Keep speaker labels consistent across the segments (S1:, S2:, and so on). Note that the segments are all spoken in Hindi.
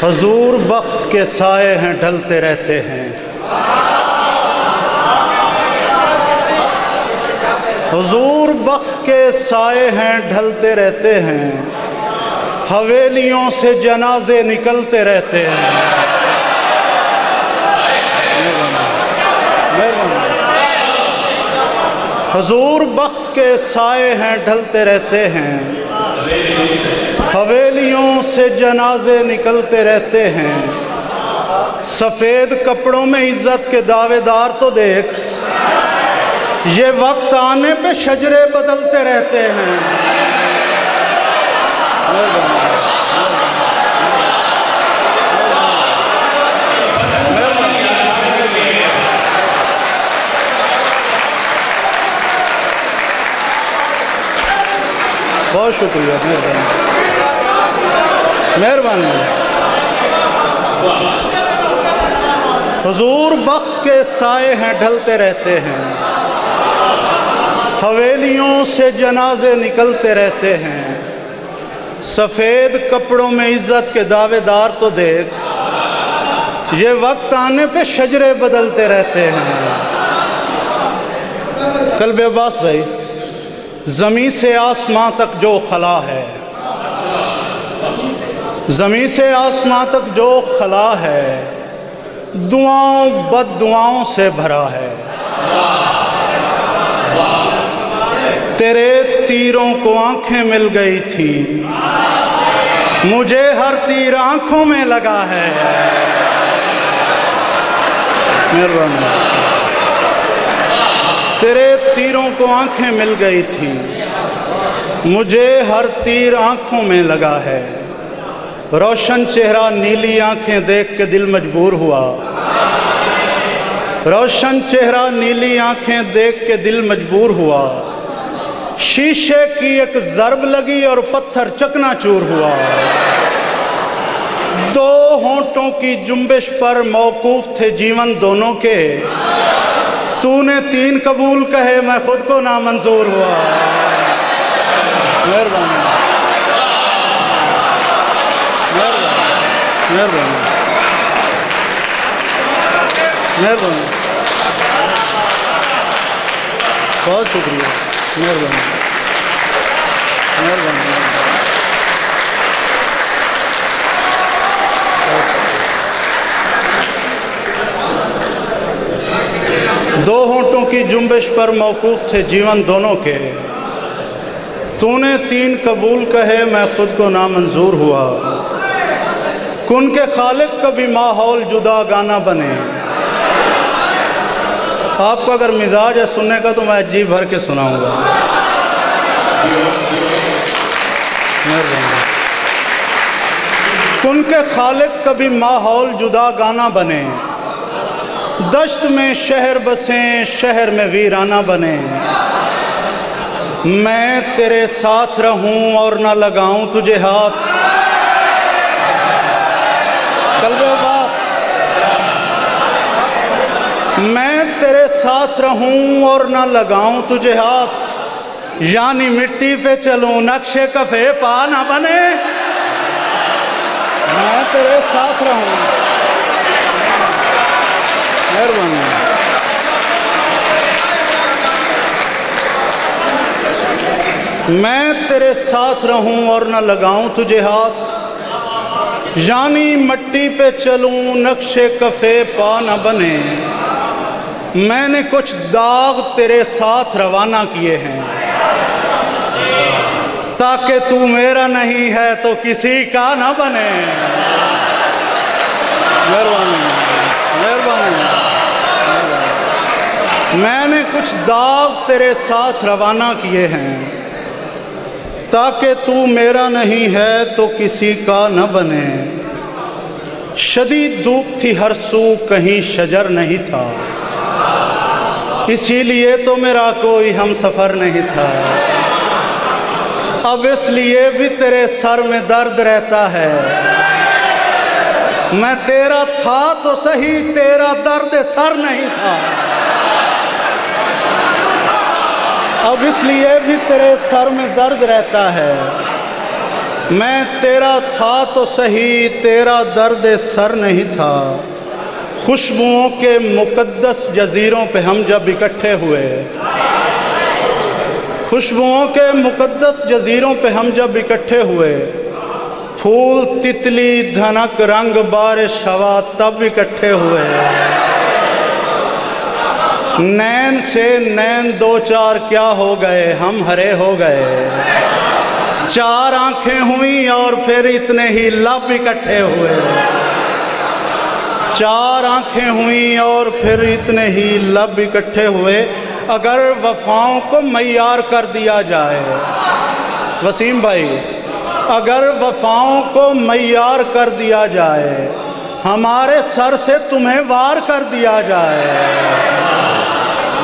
S1: हुजूर वक्त के साए हैं ढलते रहते हैं, हुजूर वक्त के साए हैं ढलते रहते हैं, हवेलियों से जनाजे निकलते रहते हैं। हुजूर वक्त के साए हैं ढलते रहते हैं, हवेलियों से जनाजे निकलते रहते हैं। सफ़ेद कपड़ों में इज्जत के दावेदार तो देख, ये वक्त आने पे शजरे बदलते रहते हैं। बहुत शुक्रिया, मेहरबानी। हुजूर वक्त के साए हैं ढलते रहते हैं, हवेलियों से जनाजे निकलते रहते हैं। सफ़ेद कपड़ों में इज्जत के दावेदार तो देख, ये वक्त आने पे शजरे बदलते रहते हैं। कल्ब अब्बास भाई, ज़मीं से आसमां तक जो खला है, ज़मीं से आसमां तक जो खला है, दुआओं बद्दुआओं से भरा है। तेरे तीरों को आंखें मिल गई थी, मुझे हर तीर आंखों में लगा है। मेहरबानी। तेरे तीरों को आंखें मिल गई थी, मुझे हर तीर आंखों में लगा है। रोशन चेहरा नीली आंखें देख के दिल मजबूर हुआ, रोशन चेहरा नीली आंखें देख के दिल मजबूर हुआ। शीशे की एक ज़रब लगी और पत्थर चकनाचूर हुआ। दो होंठों की जुम्बिश पर मौकूफ थे जीवन दोनों के, तूने तीन कबूल कहे मैं खुद को नामंजूर हुआ। मेहरबानी, मेहरबानी, मेहरबानी, बहुत शुक्रिया, मेहरबानी, मेहरबानी। दो होंठों की जुम्बिश पर मौकूफ थे जीवन दोनों के, तूने तीन कबूल कहे मैं खुद को नामंजूर हुआ। कुन के खालिक कभी माहौल जुदा गाना बने। आपका अगर मिजाज है सुनने का तो मैं जी भर के सुनाऊंगा। कुन के खालिक कभी माहौल जुदा गाना बने, दश्त में शहर बसें शहर में वीराना बने। मैं तेरे साथ रहूं और ना लगाऊं तुझे हाथ। मैं तेरे साथ रहूं और ना लगाऊं तुझे हाथ, यानी मिट्टी पे चलूं नक्शे कफे पा ना बने। मैं तेरे साथ रहूं। मेहरबानी। मैं तेरे साथ रहूं और न लगाऊं तुझे हाथ, यानी मट्टी पे चलूं नक्शे कफे पा न बने। मैंने कुछ दाग तेरे साथ रवाना किए हैं, ताकि तू मेरा नहीं है तो किसी का न बने। मेहरबानी, मेहरबानी। मैंने कुछ दाग तेरे साथ रवाना किए हैं, ताकि तू मेरा नहीं है तो किसी का न बने। शदीद धूप थी हर सू, कहीं शजर नहीं था, इसीलिए तो मेरा कोई हम सफ़र नहीं था। अब इसलिए भी तेरे सर में दर्द रहता है, मैं तेरा था तो सही, तेरा दर्द सर नहीं था। अब इसलिए भी तेरे सर में दर्द रहता है, मैं तेरा था तो सही, तेरा दर्द सर नहीं था। खुशबुओं के मुक़द्दस जज़ीरों पे हम जब इकट्ठे हुए, खुशबुओं के मुक़द्दस जज़ीरों पे हम जब इकट्ठे हुए, फूल तितली धनक रंग बारिश हवा तब इकट्ठे हुए। नैन से नैन दो चार क्या हो गए, हम हरे हो गए। चार आंखें हुई और फिर इतने ही लब इकट्ठे हुए। चार आंखें हुई और फिर इतने ही लब इकट्ठे हुए। अगर वफ़ाओं को मय्यार कर दिया जाए, वसीम भाई, अगर वफ़ाओं को मय्यार कर दिया जाए, हमारे सर से तुम्हें वार कर दिया जाए।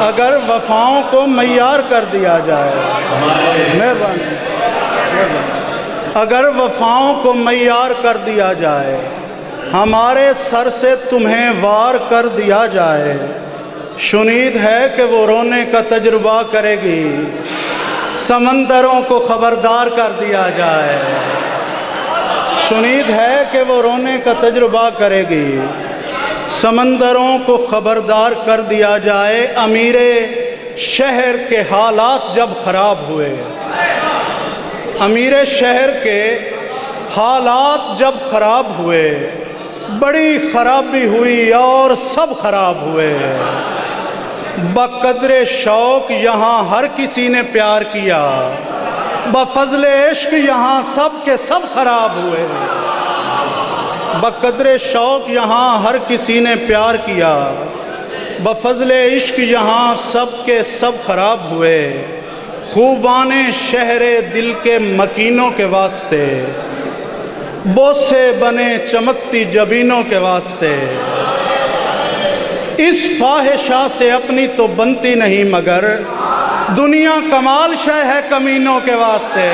S1: अगर वफ़ाओं को मय्यार कर दिया जाए, मेहरबानी, अगर वफ़ाओं को मय्यार कर दिया जाए, हमारे सर से तुम्हें वार कर दिया जाए, शुनीद है कि वो रोने का तजुर्बा करेगी। समंदरों को खबरदार कर दिया जाए, शुनीद है कि वो रोने का तजुर्बा करेगी। समंदरों को खबरदार कर दिया जाए। अमीरे शहर के हालात जब ख़राब हुए, अमीरे शहर के हालात जब ख़राब हुए, बड़ी ख़राबी हुई और सब ख़राब हुए। बक़द्रे शौक़ यहाँ हर किसी ने प्यार किया, बफ़ज़्ल इश्क़ यहाँ सब के सब ख़राब हुए। बक़द्रे शौक़ यहाँ हर किसी ने प्यार किया, बफ़ज़्ल इश्क़ यहाँ सब के सब ख़राब हुए। खूबाने शहरे दिल के मकीनों के वास्ते, बोसे बने चमकती जबीनों के वास्ते। इस फाहिशा से अपनी तो बनती नहीं, मगर दुनिया कमाल शय है कमीनों के वास्ते।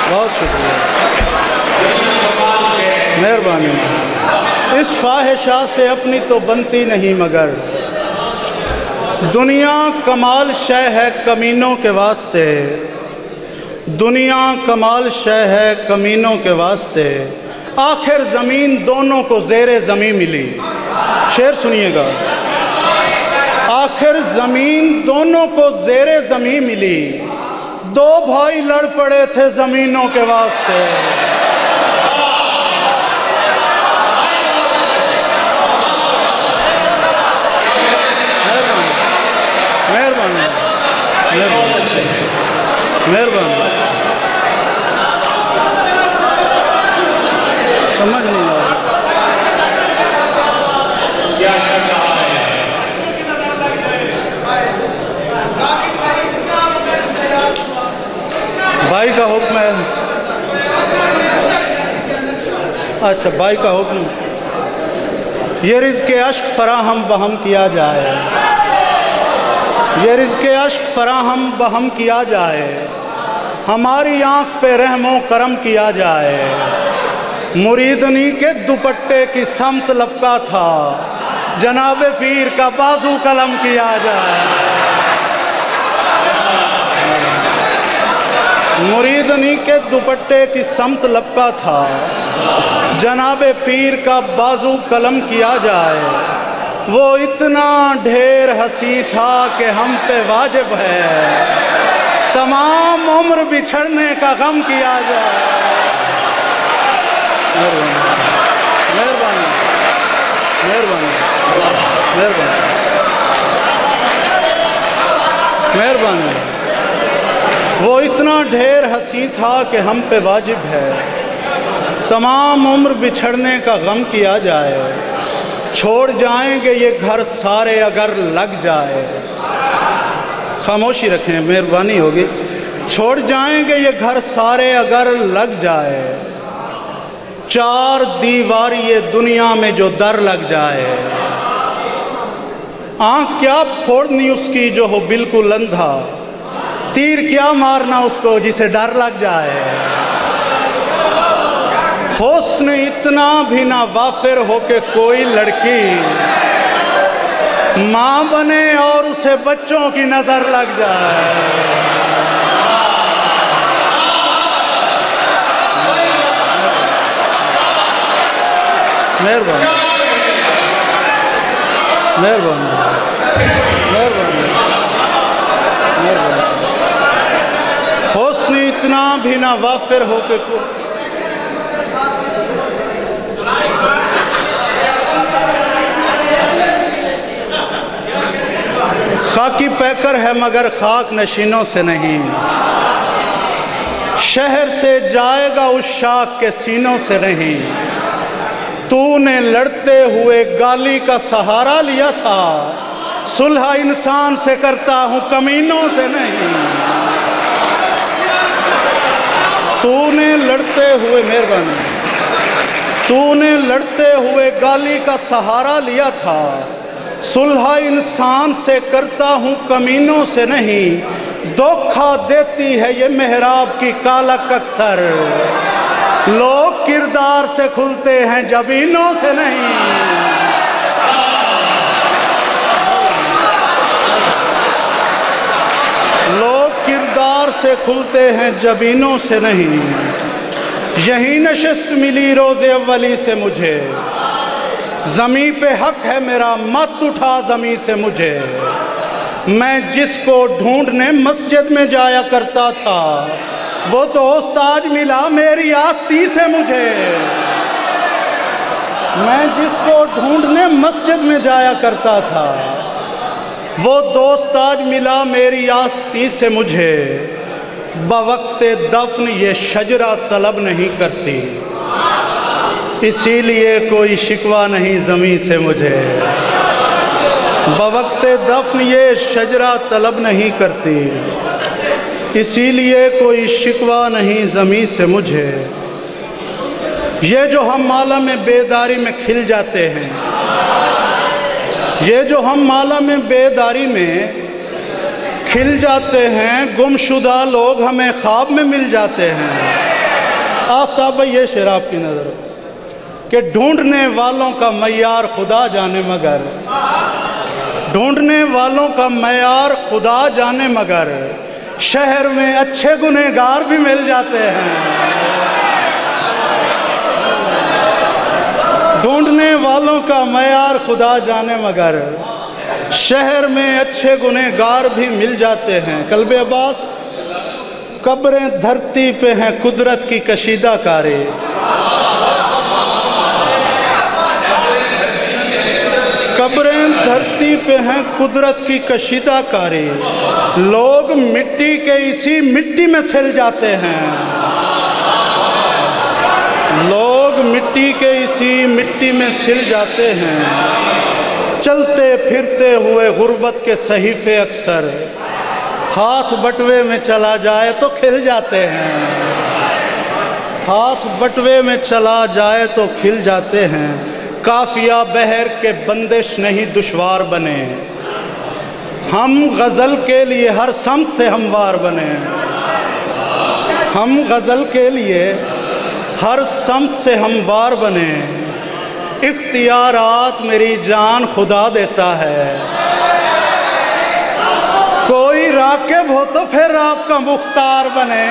S1: बहुत शुक्रिया, मेहरबानी। इस फाहिशा से अपनी तो बनती नहीं, मगर दुनिया कमाल शय है कमीनों के वास्ते। दुनिया कमाल शय है कमीनों के वास्ते। आखिर ज़मीन दोनों को ज़ेरे ज़मीन मिली। शेर सुनिएगा। आखिर ज़मीन दोनों को ज़ेरे ज़मीन मिली, दो भाई लड़ पड़े थे ज़मीनों के वास्ते। मेहरबानी, मेहरबानी। समझ नहीं आ रहा क्या चल रहा है। भाई का हुक्म है। अच्छा, भाई का हुक्म, ये रिज़्क़ अश्क फराहम बहम किया जाए, ये रिज़्क़ अश्क फराहम बहम किया जाए। हमारी आँख पे रहमो करम किया जाए। मुरीदनी के दुपट्टे की समत लपका था, जनाबे पीर का बाजू कलम किया जाए। मुरीदनी के दुपट्टे की समत लपका था, जनाबे पीर का बाजू कलम किया जाए। वो इतना ढेर हंसी था कि हम पे वाजिब है, तमाम उम्र बिछड़ने का गम किया जाए। मेहरबानी, मेहरबानी, मेहरबानी, मेहरबानी। वो इतना ढेर हंसी था कि हम पे वाजिब है, तमाम उम्र बिछड़ने का गम किया जाए। छोड़ जाएंगे ये घर सारे अगर लग जाए। खामोशी रखें, मेहरबानी होगी। छोड़ जाएंगे ये घर सारे अगर लग जाए, चार दीवारी ये दुनिया में जो दर लग जाए। आँख क्या फोड़नी उसकी जो हो बिल्कुल अंधा, तीर क्या मारना उसको जिसे डर लग जाए। हुस्न इतना भी ना वाफिर हो के कोई लड़की माँ बने और उसे बच्चों की नजर लग जाए। मेहरबानी मेहरबानी मेहरबानी मेहरबानी। हुस्न इतना भी ना वाफिर हो के खाकी पैकर है मगर खाक नशीनों से नहीं, शहर से जाएगा उस शाख के सीनों से नहीं। तूने लड़ते हुए गाली का सहारा लिया था, सुलह इंसान से करता हूं कमीनों से नहीं। तूने लड़ते हुए मेहरबानी, तूने लड़ते हुए गाली का सहारा लिया था, सुलह इंसान से करता हूं कमीनों से नहीं। धोखा देती है ये मेहराब की कालक अक्सर, लोग किरदार से खुलते हैं जबीनों से नहीं। लोग किरदार से खुलते हैं जबीनों से नहीं। यही नशिस्त मिली रोज़े अव्वली से मुझे, ज़मीं पे हक है मेरा मत उठा ज़मीं से मुझे। मैं जिसको ढूंढने मस्जिद में जाया करता था, वो दोस्त आज मिला मेरी आस्ती से मुझे। मैं जिसको ढूंढने मस्जिद में जाया करता था, वो दोस्त आज मिला मेरी आस्ती से मुझे। बवक्ते दफन ये शजरा तलब नहीं करती, इसीलिए कोई शिकवा नहीं ज़मीं से मुझे। बवक्ते दफन ये शजरा तलब नहीं करती, इसीलिए कोई शिकवा नहीं ज़मीं से मुझे। ये जो हम माला में बेदारी में खिल जाते हैं, ये जो हम माला में बेदारी में खिल जाते हैं, गुमशुदा लोग हमें ख्वाब में मिल जाते हैं। आफ्ताब ये शराब की नज़र कि ढूंढने वालों का मयार खुदा जाने मगर, ढूंढने वालों का मयार खुदा जाने मगर, शहर में अच्छे गुनहगार भी मिल जाते हैं। ढूंढने वालों का मयार खुदा जाने मगर, शहर में अच्छे गुनहगार भी मिल जाते हैं। कल्बे अब्बास, कब्रें धरती पे हैं कुदरत की कशीदा कारे, कब्रें धरती पे हैं कुदरत की कशीदा कारी। लोग मिट्टी के इसी मिट्टी में सिल जाते हैं, लोग मिट्टी के इसी मिट्टी में सिल जाते हैं। चलते फिरते हुए गुर्बत के सहीफे अक्सर, हाथ बटवे में चला जाए तो खिल जाते हैं, हाथ बटवे में चला जाए तो खिल जाते हैं। काफिया बहर के बंदिश नहीं दुश्वार बने, हम गज़ल के लिए हर समत से हमवार बने, हम गज़ल के लिए हर समत से हमवार बने। इख्तियारात मेरी जान खुदा देता है, कोई राकिब हो तो फिर आपका मुख्तार बने।